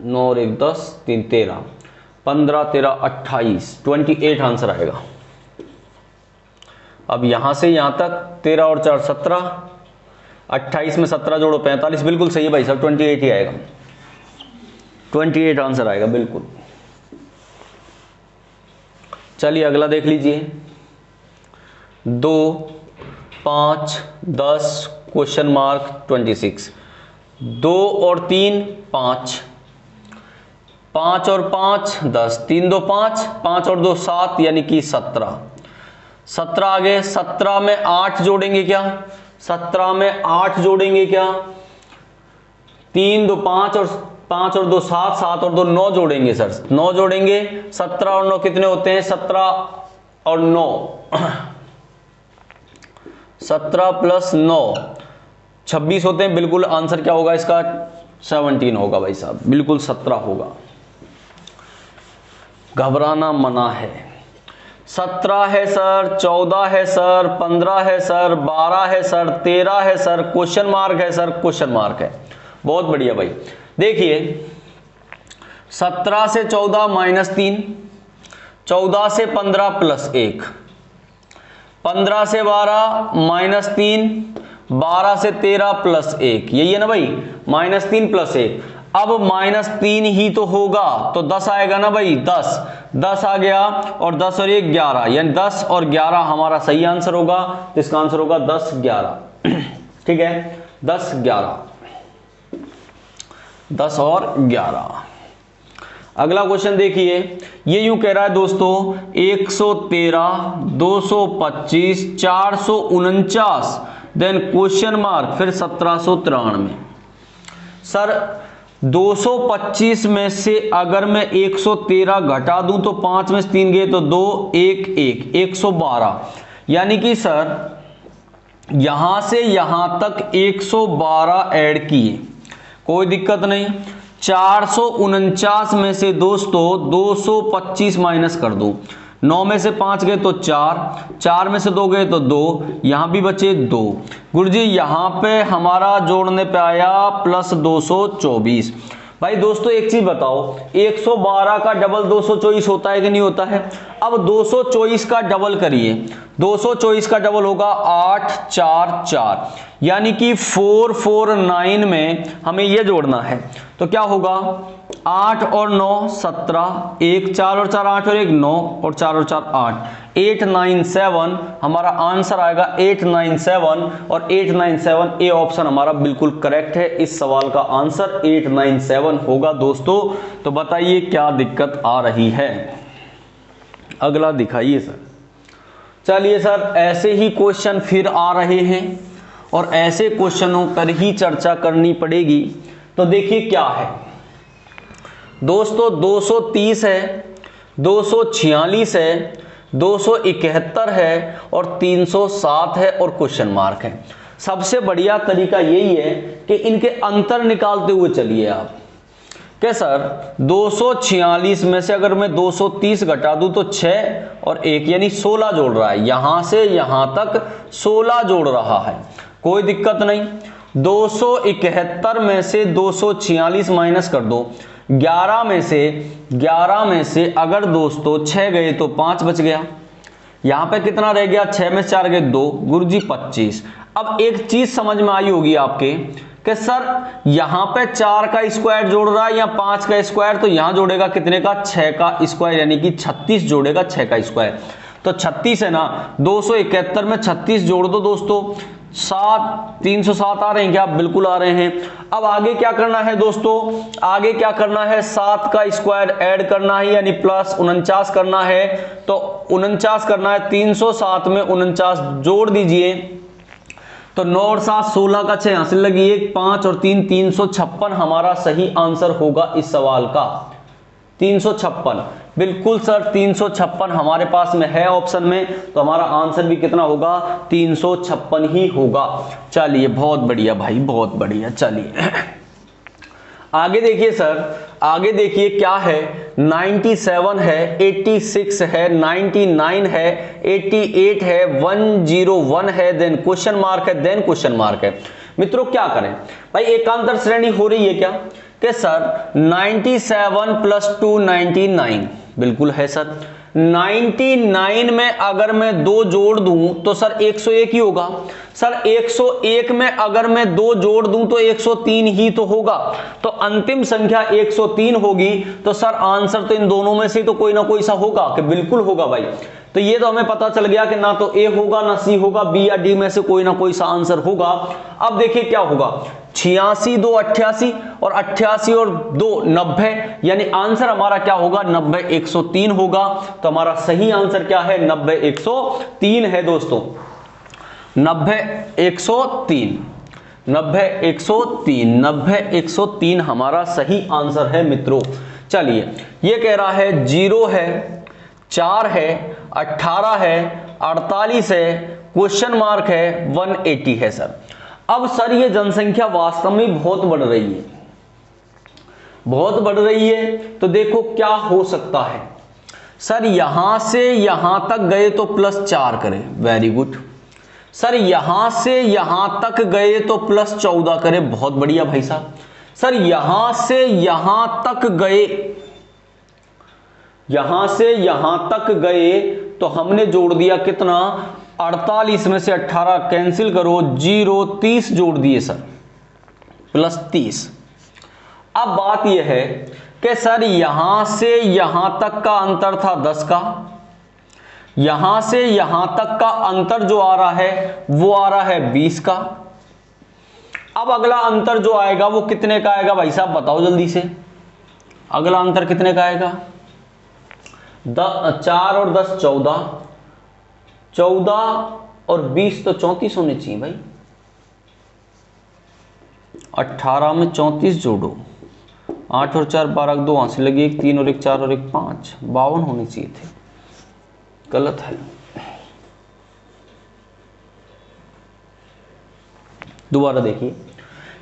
9 और 1 10, 3 13, 15 13 28, 28 आंसर आएगा। अब यहां से यहां तक 13 और 4 17, 28 में 17 जोड़ो 45, बिल्कुल सही है भाई साहब, 28 ही आएगा। 28 आंसर आएगा बिल्कुल। चलिए अगला देख लीजिए। 2 5 10 क्वेश्चन मार्क 26। 2 और 3 5, 5 और 5 10, 3 2 5, 5 और 2 7, यानी कि 17। 17 आ गए। 17 में 8 जोड़ेंगे क्या? 17 में 8 जोड़ेंगे क्या? 3 2 5 और 5 और 2 7, 7 और 2 9 जोड़ेंगे सर, 9 जोड़ेंगे। 17 और 9 कितने होते हैं? 17 और 9 17 + 9 26 होते हैं। बिल्कुल आंसर क्या होगा इसका? 17 होगा भाई साहब, बिल्कुल 17 होगा। घबराना मना है। 17 है सर, 14 है सर, 15 है सर, 12 है सर, 13 है सर, क्वेश्चन मार्क है सर, क्वेश्चन मार्क है। बहुत बढ़िया भाई। देखिए 17 से 14 -3, 14 से 15 +1, 15 से 12 -3, 12 से 13 +1, यही है ना भाई, -3 +1। अब -3 ही तो होगा तो 10 आएगा ना भाई, 10 आ गया, और 10 और 1 11, यानी 10 और 11 हमारा सही आंसर होगा। तो इसका आंसर होगा 10 11। ठीक है, 10 11, 10 और 11। अगला क्वेश्चन देखिए, ये यूं कह रहा है दोस्तों 113 225 449, देन क्वेश्चन मार्क, फिर 1793। सर 225 में से अगर मैं 113 घटा दूं तो 5 में से 3 गए तो 2 1 1, 112। यानी कि सर यहां से यहां तक 112 ऐड किए, कोई दिक्कत नहीं। 449 में से दोस्तों 225 माइनस कर दो। 9 में से 5 गए तो 4, 4 में से 2 गए तो 2, यहां भी बचे 2। गुरुजी यहां पे हमारा जोड़ने पे आया प्लस 224। भाई दोस्तों एक चीज बताओ, 112 का डबल 224 होता है कि नहीं होता है? अब 224 का डबल करिए, 224 का डबल होगा 844, यानी कि 449 में हमें यह जोड़ना है। तो क्या होगा, 8 और 9 17, 1 4 और 4 8 और 1 9 और 4 और 4 8, 897 हमारा आंसर आएगा 897। और 897 ए ऑप्शन हमारा बिल्कुल करेक्ट है। इस सवाल का आंसर 897 होगा दोस्तों। तो बताइए क्या दिक्कत आ रही है? अगला दिखाइए सर। चलिए सर, ऐसे ही क्वेश्चन फिर आ रहे हैं और ऐसे क्वेश्चनों पर ही चर्चा करनी पड़ेगी। तो देखिए क्या है दोस्तों, 230 है, 246 है, 271 है और 307 है और क्वेश्चन मार्क है। सबसे बढ़िया तरीका यही है कि इनके अंतर निकालते हुए चलिए आप। क्या सर, 246 में से अगर मैं 230 घटा दूं तो 6 और 1 यानी 16 जोड़ रहा है, यहां से यहां तक 16 जोड़ रहा है, कोई दिक्कत नहीं। 271 में से 246 माइनस कर दो। 11 में से अगर दोस्तों 6 गए तो 5 बच गया, यहां पे कितना रह गया, 6 में 4 गए 2, गुरुजी 25। अब एक चीज समझ में आई होगी आपके कि सर यहां पे 4 का स्क्वायर जोड़ रहा है या 5 का स्क्वायर, तो यहां जोड़ेगा कितने का, 6 का स्क्वायर, यानी कि 36 जोड़ेगा 6 का स्क्वायर। तो 36 है ना, 271 में 36 जोड़ दो दोस्तों, 307 आ रहे हैं क्या? बिल्कुल आ रहे हैं। अब आगे क्या करना है दोस्तों, आगे क्या करना है, 7 का स्क्वायर ऐड करना है, यानी प्लस 49 करना है। तो 49 करना है, 307 में 49 जोड़ दीजिए, तो 9 और 7 16 का 6 हासिल लगी, 1 5 और 3 356 हमारा सही आंसर होगा इस सवाल का। 356 बिल्कुल सर, 356 हमारे पास में है ऑप्शन में, तो हमारा आंसर भी कितना होगा, 356 ही होगा। चलिए बहुत बढ़िया भाई, बहुत बढ़िया। चलिए आगे देखिए सर, आगे देखिए क्या है, 97 है, 86 है, 99 है, 88 है, 101 है, देन क्वेश्चन मार्क है, देन क्वेश्चन मार्क है। मित्रों क्या करें भाई, एकांतर श्रेणी हो रही है क्या? कि सर 97 प्लस 2 99, बिल्कुल है सर। 99 में अगर मैं 2 जोड़ दूं तो सर 101 ही होगा। सर 101 में अगर मैं 2 जोड़ दूं तो 103 ही तो होगा, तो अंतिम संख्या 103 होगी। तो सर आंसर तो इन दोनों में से तो कोई ना कोई सा होगा, कि बिल्कुल होगा भाई। तो ये तो हमें पता चल गया कि ना तो ए होगा ना सी होगा, बी या डी में से कोई ना कोई सा आंसर होगा। अब देखिए क्या होगा, 86 2 88 और 88 और 2 90, यानी आंसर हमारा क्या होगा, 90 103 होगा। तो हमारा सही आंसर क्या है, 90 103 है दोस्तों, 90 103, 90 103, 90 103 हमारा सही आंसर है मित्रों। चलिए ये कह रहा है 0 है, 4 है, 18 है, 48 है, क्वेश्चन मार्क है, 180 है सर। अब सर ये जनसंख्या वास्तव में बहुत बढ़ रही है, बहुत बढ़ रही है। तो देखो क्या हो सकता है, सर यहां से यहां तक गए तो प्लस 4 करें, वेरी गुड। सर यहां से यहां तक गए तो प्लस 14 करें, बहुत बढ़िया भाई साहब। सर यहां से यहां तक गए, यहां से यहां तक गए तो हमने जोड़ दिया कितना, 48 में से 18 कैंसिल करो, 0 30 जोड़ दिए सर, प्लस 30। अब बात यह है कि सर यहां से यहां तक का अंतर था 10 का, यहां से यहां तक का अंतर जो आ रहा है वो आ रहा है 20 का। अब अगला अंतर जो आएगा वो कितने का आएगा भाई साहब, बताओ जल्दी से, अगला अंतर कितने का आएगा, 4 और 10 14, 14 और 20 तो 34 होने चाहिए भाई। 18 में 34 जोड़ो, 8 और 4 12 2 हासिल लगी, 1 3 और 1 4 और 1 5, 52 होने चाहिए थे, गलत है। दोबारा देखिए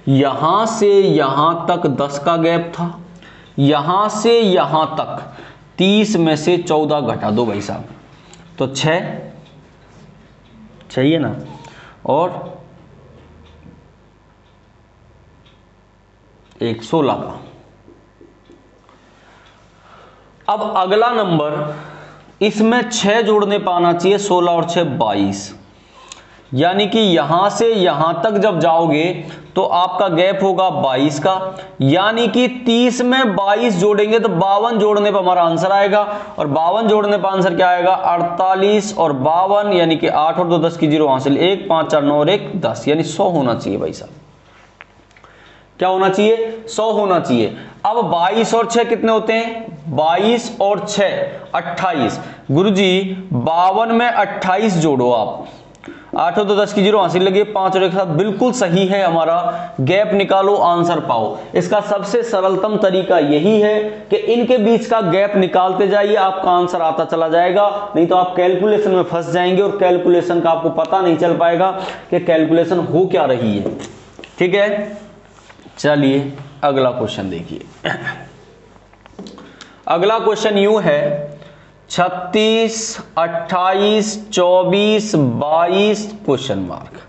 यहां से यहां तक 10 का गैप था, यहां से यहां तक 30 में से 14 घटा दो भाई साहब, तो 6 चाहिए ना, और एक 16 का। अब अगला नंबर, इसमें 6 जोड़ने पर आना चाहिए, 16 और 6 22, यानी कि यहां से यहां तक जब जाओगे तो आपका गैप होगा 22 का, यानी कि 30 में 22 जोड़ेंगे तो 52 जोड़ने पर हमारा आंसर आएगा, और 52 जोड़ने पर आंसर क्या आएगा 48 और 52, यानी कि 8 और 2 10 की 0 हासिल, 1 5 4 9 और 1 10, यानी 100 होना चाहिए भाई साहब। क्या होना चाहिए 100 होना चाहिए। अब 22 और 6 कितने होते हैं, 22 और 6 28, गुरुजी 52 में 28 जोड़ो आप, 8 और 2 10 की 0 हासिल लगी, 5 और 1 साथ, बिल्कुल सही है हमारा, गैप निकालो आंसर पाओ। इसका सबसे सरलतम तरीका यही है कि इनके बीच का गैप निकालते जाइए, आपका आंसर आता चला जाएगा, नहीं तो आप कैलकुलेशन में फंस जाएंगे और कैलकुलेशन का आपको पता नहीं चल पाएगा कि कैलकुलेशन हो क्या रही है। ठीक है, चलिए अगला क्वेश्चन देखिए। अगला क्वेश्चन यूं है, 36 28 24 22 क्वेश्चन मार्क।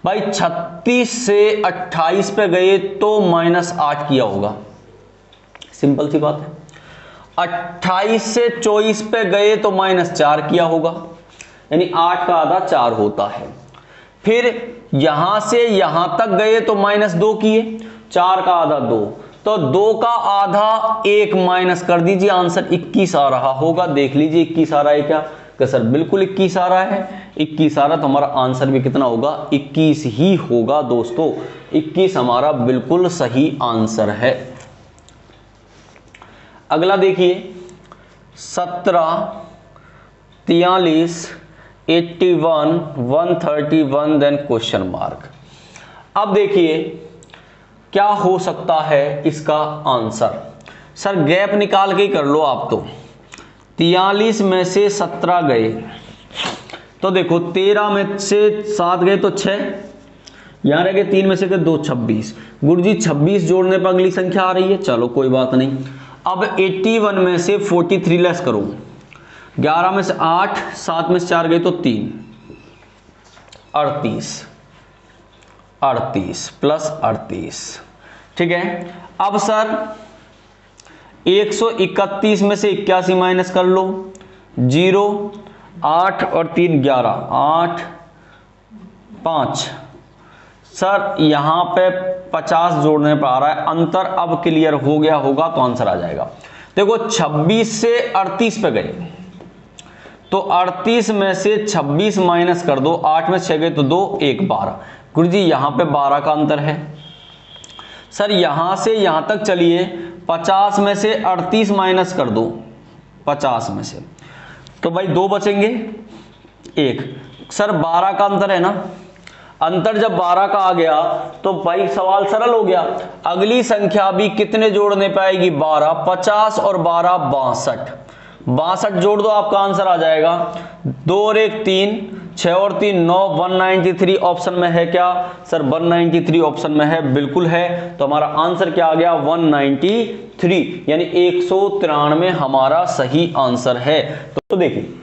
भाई 36 से 28 पे गए तो -8 किया होगा, सिंपल सी बात है। 28 से 24 पे गए तो -4 किया होगा, यानी 8 का आधा 4 होता है। फिर यहां से यहां तक गए तो -2 किए, 4 का आधा 2, तो 2 का आधा 1 माइनस कर दीजिए, आंसर 21 आ रहा होगा। देख लीजिए 21 आ रहा है क्या, कि सर बिल्कुल 21 आ रहा है। 21 आ रहा तो हमारा आंसर भी कितना होगा 21 ही होगा दोस्तों, 21 हमारा बिल्कुल सही आंसर है। अगला देखिए 17 43 81 131 देन क्वेश्चन मार्क। अब देखिए क्या हो सकता है इसका आंसर, सर गैप निकाल के ही कर लो आप। तो 43 में से 17 गए तो देखो 13 में से 7 गए तो 6, यहां रह गए 3 में से गए 2 26, गुरुजी 26 जोड़ने पर अगली संख्या आ रही है, चलो कोई बात नहीं। अब 81 में से 43 लेस करो, 11 में से 8, 7 में से 4 गए तो 3, 38 38 प्लस 38, ठीक है। अब सर 131 में से 81 माइनस कर लो, 0, 8 और 3 11, 8 5, सर यहां पे 50 जोड़ने पर आ रहा है, अंतर अब क्लियर हो गया होगा तो आंसर आ जाएगा। देखो 26 से 38 पे गए तो 38 में से 26 माइनस कर दो, 8 में 6 गए तो 2 1 12, गुरुजी यहां पे 12 का अंतर है। सर यहां से यहां तक चलिए, 50 में से 38 माइनस कर दो 50 में से, तो भाई 2 बचेंगे 1, सर 12 का अंतर है ना, अंतर जब 12 का आ गया तो भाई सवाल सरल हो गया। अगली संख्या भी कितने जोड़ने पाएगी 12, 50 और 12 62, 62 जोड़ दो आपका आंसर आ जाएगा, 2 और 1 3, 6 और 3 9, 193 ऑप्शन में है क्या सर, 193 ऑप्शन में है, बिल्कुल है। तो हमारा आंसर क्या आ गया 193, यानी 193 हमारा सही आंसर है। तो देखिए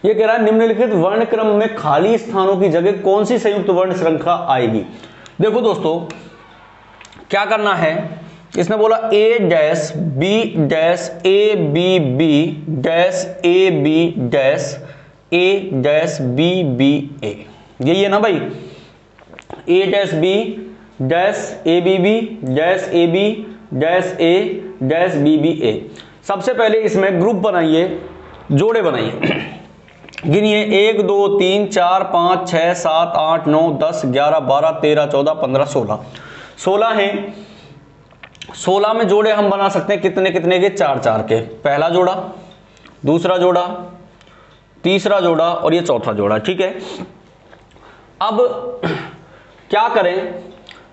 ये कह रहा है निम्नलिखित वर्ण क्रम में खाली स्थानों की जगह कौन सी संयुक्त वर्ण श्रृंखला आएगी। देखो दोस्तों क्या करना है, इसने बोला A dash B dash A B B dash A B dash A dash B B A, यही है ना भाई, A dash B dash A B B dash A B dash A dash B B A. सबसे पहले इसमें ग्रुप बनाइए, जोड़े बनाइए, गिनिए 1 2 3 4 5 6 7 8 9 10 11 12 13 14 15 16, 16 हैं। 16 में जोड़े हम बना सकते हैं कितने कितने के, 4 4 के। पहला जोड़ा, दूसरा जोड़ा, तीसरा जोड़ा और ये चौथा जोड़ा, ठीक है। अब क्या करें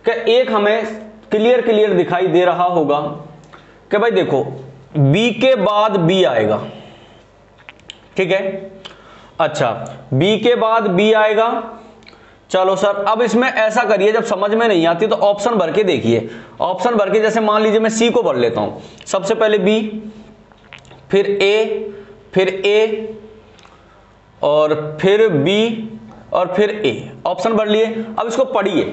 कि एक हमें क्लियर दिखाई दे रहा होगा कि भाई देखो B के बाद B आएगा, ठीक है। अच्छा B के बाद B आएगा, चलो सर, अब इसमें ऐसा करिए, जब समझ में नहीं आती तो ऑप्शन भर के देखिए। ऑप्शन भर के जैसे मान लीजिए मैं सी को भर लेता हूं, सबसे पहले बी, फिर ए, फिर ए, और फिर बी, और फिर ए। ऑप्शन भर लिए। अब इसको पढ़िए,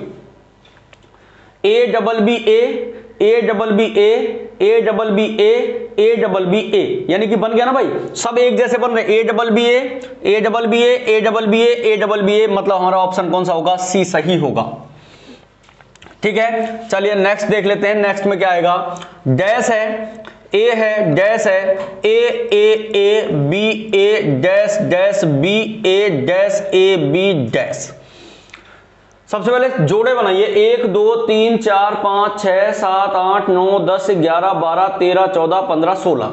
A double B A, A double B A, A double B A, A double B A, यानी कि बन गया ना भाई, सब एक जैसे बन रहे। A double B A, A double B A, A double B A, A double B A, मतलब हमारा ऑप्शन कौन सा होगा? सी सही होगा। ठीक है, चलिए नेक्स्ट देख लेते हैं। नेक्स्ट में क्या आएगा? डैश है, ए है, डैश है, A B A dash dash B A dash A B dash. सबसे पहले जोड़े बनाइए, 1 2 3 4 5 6 7 8 9 10 11 12 13 14 15 16,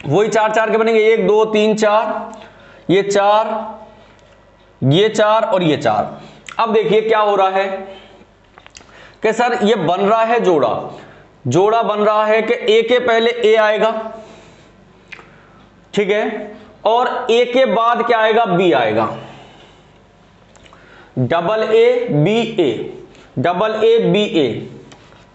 वही 4 4 के बनेंगे। 1 2 3 4, ये 4, ये 4 और ये 4। अब देखिए क्या हो रहा है कि सर ये बन रहा है जोड़ा, जोड़ा बन रहा है कि ए के पहले ए आएगा, ठीक है, और ए के बाद क्या आएगा? बी आएगा। Double A B A, double A B A,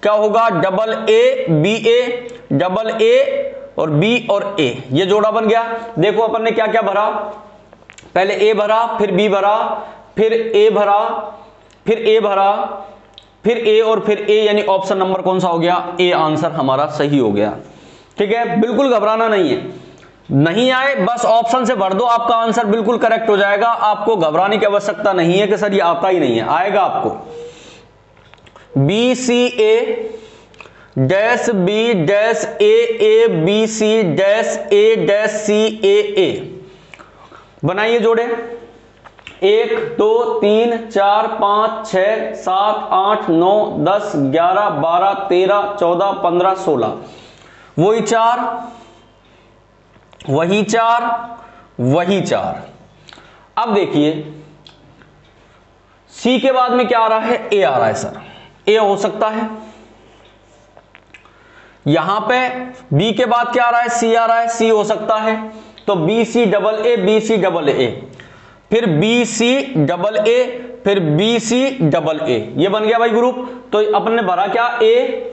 क्या होगा? Double A B A, double A और बी और ए, ये जोड़ा बन गया। देखो अपन ने क्या क्या भरा, पहले ए भरा, फिर बी भरा, फिर ए भरा, फिर ए भरा, फिर ए और फिर ए, यानी ऑप्शन नंबर कौन सा हो गया? ए आंसर हमारा सही हो गया। ठीक है, बिल्कुल घबराना नहीं है, नहीं आए बस ऑप्शन से भर दो, आपका आंसर बिल्कुल करेक्ट हो जाएगा। आपको घबराने की आवश्यकता नहीं है कि सर ये आता ही नहीं है, आएगा आपको। B C A dash B dash A B C dash A dash C A, बनाइए जोड़े। 1 2 3 4 5 6 7 8 9 10 11 12 13 14 15 16, वही 4, वही 4, वही 4। अब देखिए सी के बाद में क्या आ रहा है? ए आ रहा है। सर ए हो सकता है, यहां पे बी के बाद क्या आ रहा है? सी आ रहा है, सी हो सकता है। तो B C double A, B C double A, फिर बी सी डबल ए, फिर बी सी डबल ए, ये बन गया भाई ग्रुप। तो अपन ने भरा क्या? ए,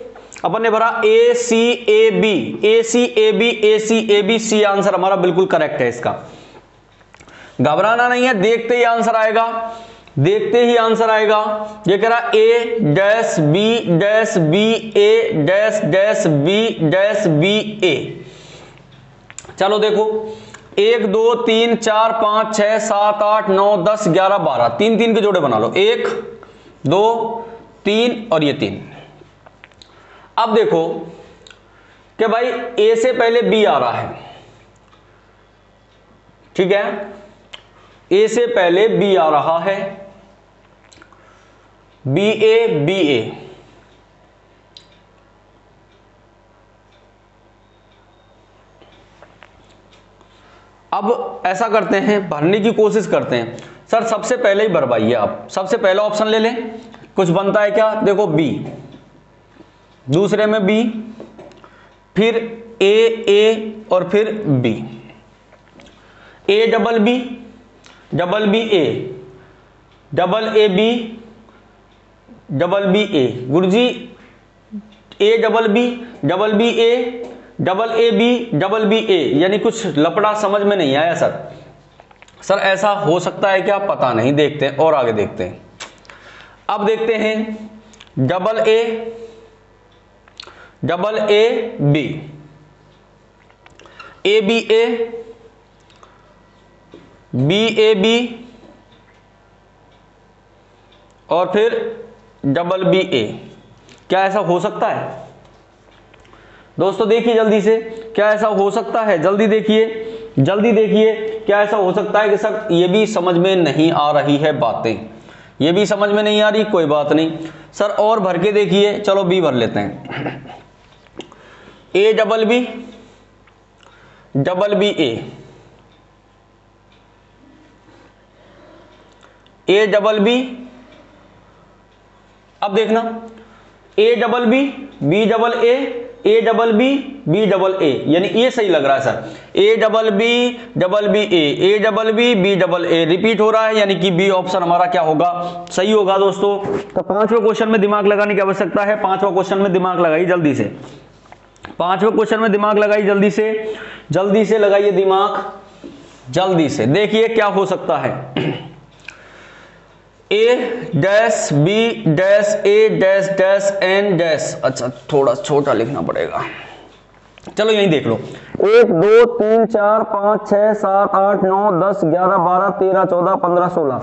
अपन ने भरा A C A B, A C A B, A C A B, C answer हमारा बिल्कुल करेक्ट है इसका। घबराना नहीं है, देखते ही आंसर आएगा, देखते ही आंसर आएगा। ये कह रहा A dash B A dash dash B dash B A. चलो देखो 1 2 3 4 5 6 7 8 9 10 11 12, 3 3 के जोड़े बना लो, 1 2 3 और ये 3। अब देखो कि भाई ए से पहले बी आ रहा है, ठीक है, ए से पहले बी आ रहा है, बी ए। अब ऐसा करते हैं, भरने की कोशिश करते हैं। सर सबसे पहले ही भरवाइए आप, सबसे पहला ऑप्शन ले लें, कुछ बनता है क्या? देखो बी, दूसरे में बी, फिर ए और फिर B, A double B A, double A B A. गुरुजी A double B A, double A B A, यानी कुछ लपड़ा समझ में नहीं आया सर। सर ऐसा हो सकता है क्या? पता नहीं, देखते हैं और आगे देखते हैं। अब देखते हैं double A B, A B A, B A B और फिर डबल बी ए। क्या ऐसा हो सकता है दोस्तों? देखिए जल्दी से, क्या ऐसा हो सकता है? जल्दी देखिए, जल्दी देखिए, क्या ऐसा हो सकता है कि सर ये भी समझ में नहीं आ रही है बातें, ये भी समझ में नहीं आ रही, कोई बात नहीं सर, और भर के देखिए। चलो बी भर लेते हैं, A double B A double B. अब देखना A double B double A, A double B B double A, यानी ये सही लग रहा है sir, A double B A double B double A, repeat हो रहा है, यानी कि बी ऑप्शन हमारा क्या होगा, सही होगा दोस्तों। तो पांचवें क्वेश्चन में दिमाग लगाने की आवश्यकता है, पांचवा क्वेश्चन में दिमाग लगाइए जल्दी से, पांचवें क्वेश्चन में दिमाग लगाइए जल्दी से लगाइए दिमाग, जल्दी से देखिए क्या हो सकता है। ए dash B dash A dash dash N dash, अच्छा थोड़ा छोटा लिखना पड़ेगा, चलो यहीं देख लो। 1 2 3 4 5 6 7 8 9 10 11 12 13 14 15 16,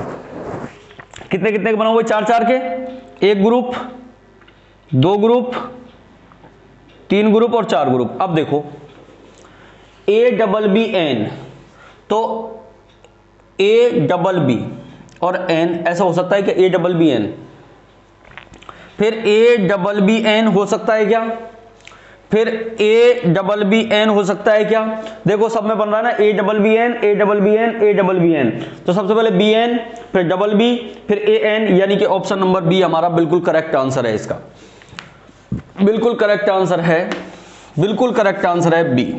कितने कितने के बना हुए, 4 4 के, एक ग्रुप, दो ग्रुप, तीन ग्रुप और चार ग्रुप। अब देखो ए डबल बी एन, तो ए डबल बी और एन, ऐसा हो सकता है कि ए डबल बी एन, फिर ए डबल बी एन हो सकता है क्या, फिर ए डबल बी एन हो सकता है क्या, देखो सब में बन रहा है ना, A double B N A double B N A double B N, तो सबसे पहले बी एन फिर डबल बी फिर ए एन, यानी कि ऑप्शन नंबर बी हमारा बिल्कुल करेक्ट आंसर है, इसका बिल्कुल करेक्ट आंसर है, बिल्कुल करेक्ट आंसर है बी।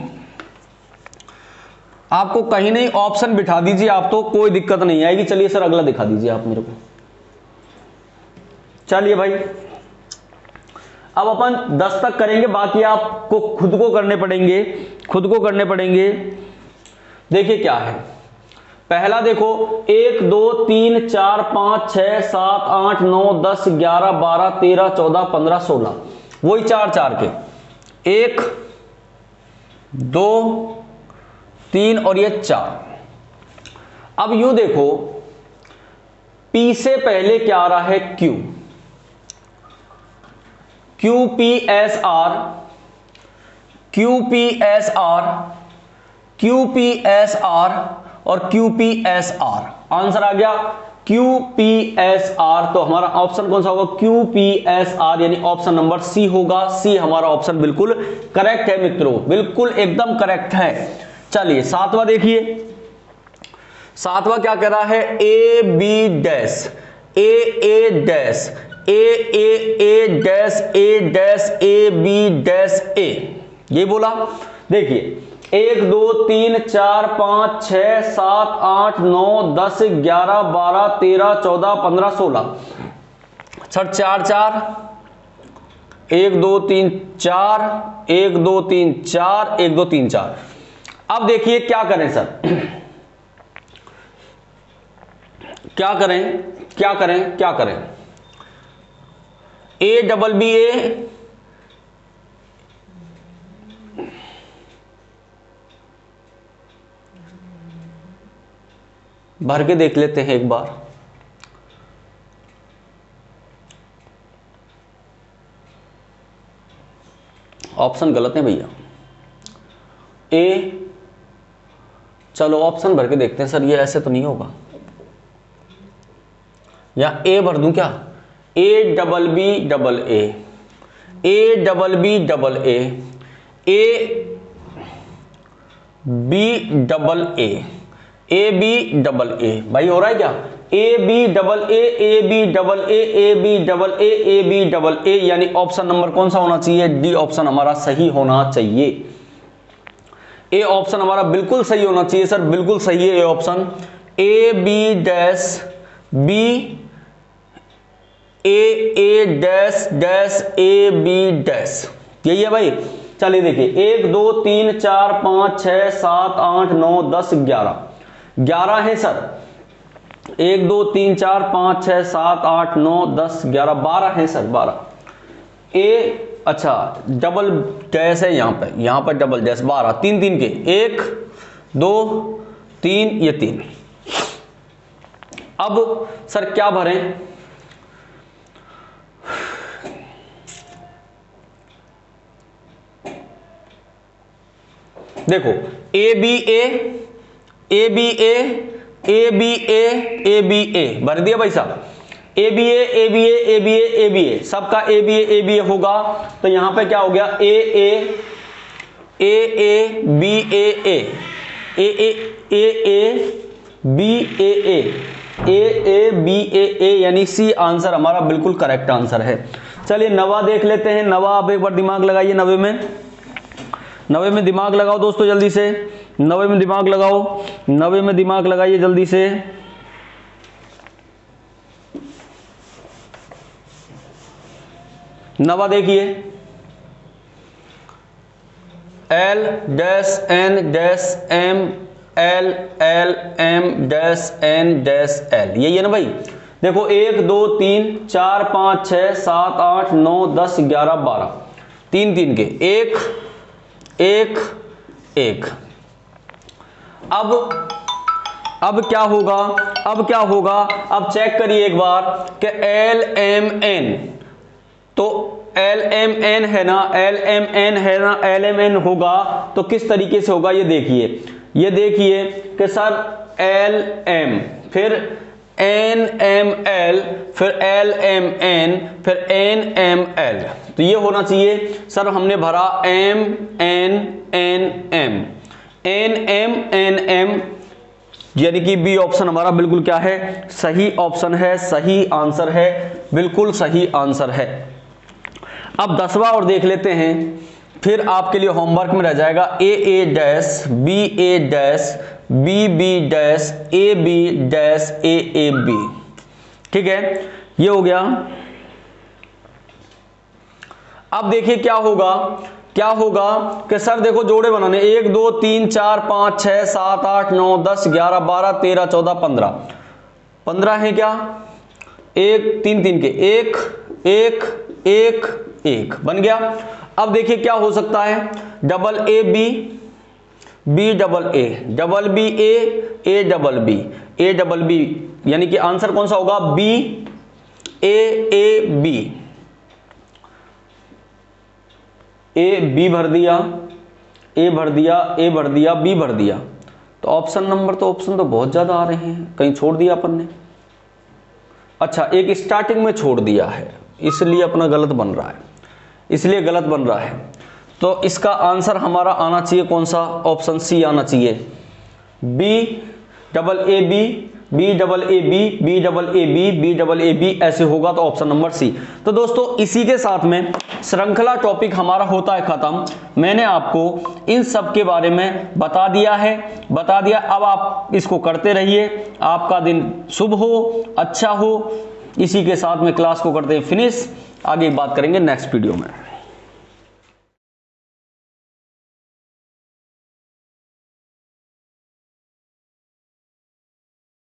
आपको कहीं नहीं ऑप्शन बिठा दीजिए आप, तो कोई दिक्कत नहीं आएगी। चलिए सर अगला दिखा दीजिए आप मेरे को, चलिए भाई अब अपन 10 तक करेंगे, बाकी आपको खुद को करने पड़ेंगे, खुद को करने पड़ेंगे। देखिए क्या है, पहला देखो 1 2 3 4 5 6 7 8 9 10 11 12 13 14 15 16, वही 4 4 के, 1 2 3 और ये 4। अब यूं देखो P से पहले क्या आ रहा है, Q, QPSR, QPSR, QPSR और QPSR, आंसर आ गया QPSR। तो हमारा ऑप्शन कौन सा होगा, QPSR, यानी ऑप्शन नंबर सी होगा, सी हमारा ऑप्शन बिल्कुल करेक्ट है मित्रों, बिल्कुल एकदम करेक्ट है। चलिए सातवां देखिए, सातवां क्या कह रहा है, A B dash A dash A dash A dash A B dash A, ये बोला। देखिए 1 2 3 4 5 6 7 8 9 10 11 12 13 14 15 16, सर 4 4 1 2 3 4 1 2 3 4 1 2 3 4। अब देखिए क्या करें सर, क्या करें क्या करें क्या करें, ए डबल बी ए, भर के देख लेते हैं एक बार। ऑप्शन गलत है भैया, ए, चलो ऑप्शन भर के देखते हैं सर, ये ऐसे तो नहीं होगा, या ए भर दूं क्या, A double B double A double B double A B double A B double A, भाई हो रहा है क्या, A B double A B double A B double A B double A, यानी ऑप्शन नंबर कौन सा होना चाहिए, डी ऑप्शन हमारा सही होना चाहिए। ए ऑप्शन हमारा बिल्कुल सही होना चाहिए सर, बिल्कुल सही है A option, A B dash B A dash dash A B dash, यही है भाई। चलिए देखिए 1 2 3 4 5 6 7 8 9 10 11 है सर, 1 2 3 4 5 6 7 8 9 10 11 12 है सर, 12। ए अच्छा डबल डैश है यहाँ पर डबल डैश, 12 3 3 के, 1 2 3 ये 3। अब सर क्या भरें, देखो ए बी ए भर दिया भाई साहब, ए बी ए सबका ए बी ए होगा, तो यहां पे क्या हो गया, ए बी ए बी ए यानी सी आंसर हमारा बिल्कुल करेक्ट आंसर है। चलिए 90 देख लेते हैं। 90 आप एक बार दिमाग लगाइए। 90 में दिमाग लगाओ दोस्तों जल्दी से। 90 में दिमाग लगाओ। 90 में दिमाग लगाइए जल्दी से। नवा देखिए, L dash N dash M L L M dash N dash L, यही है ना भाई। देखो 1 2 3 4 5 6 7 8 9 10 11 12, 3 3 के 1 1 1। अब क्या होगा, अब चेक करिए एक बार कि L M N, तो L M N है ना, L M N है ना, L M N होगा तो किस तरीके से होगा ये देखिए कि सर L M फिर N M L फिर L M N फिर N M L, तो ये होना चाहिए सर। हमने भरा M N N M N M N M, यानी कि बी ऑप्शन हमारा बिल्कुल क्या है, सही ऑप्शन है, सही आंसर है, बिल्कुल सही आंसर है। अब 10वां और देख लेते हैं, फिर आपके लिए होमवर्क में रह जाएगा A dash B dash B dash A dash A B, ठीक है, ये हो गया। अब देखिए क्या होगा कि सर देखो जोड़े बनाने, 1 2 3 4 5 6 7 8 9 10 11 12 13 14 15, 15 है क्या, 1 3 3 के 1 1 1 1 बन गया। अब देखिए क्या हो सकता है, double A B B double A double B A A double B A double B, यानी कि आंसर कौन सा होगा, B A B, A B भर दिया, A भर दिया, A भर दिया, B भर दिया, तो ऑप्शन तो बहुत ज्यादा आ रहे हैं, कहीं छोड़ दिया अपन ने। अच्छा, एक स्टार्टिंग में छोड़ दिया है, इसलिए अपना गलत बन रहा है, तो इसका आंसर हमारा आना चाहिए कौन सा, ऑप्शन सी आना चाहिए, B double A B B double A B B double A B B double A B, ऐसे होगा तो ऑप्शन नंबर सी। तो दोस्तों इसी के साथ में श्रृंखला टॉपिक हमारा होता है खत्म। मैंने आपको इन सब के बारे में बता दिया। अब आप इसको करते रहिए, आपका दिन शुभ हो, अच्छा हो। इसी के साथ में क्लास को करते हैं फिनिश, आगे बात करेंगे नेक्स्ट वीडियो में।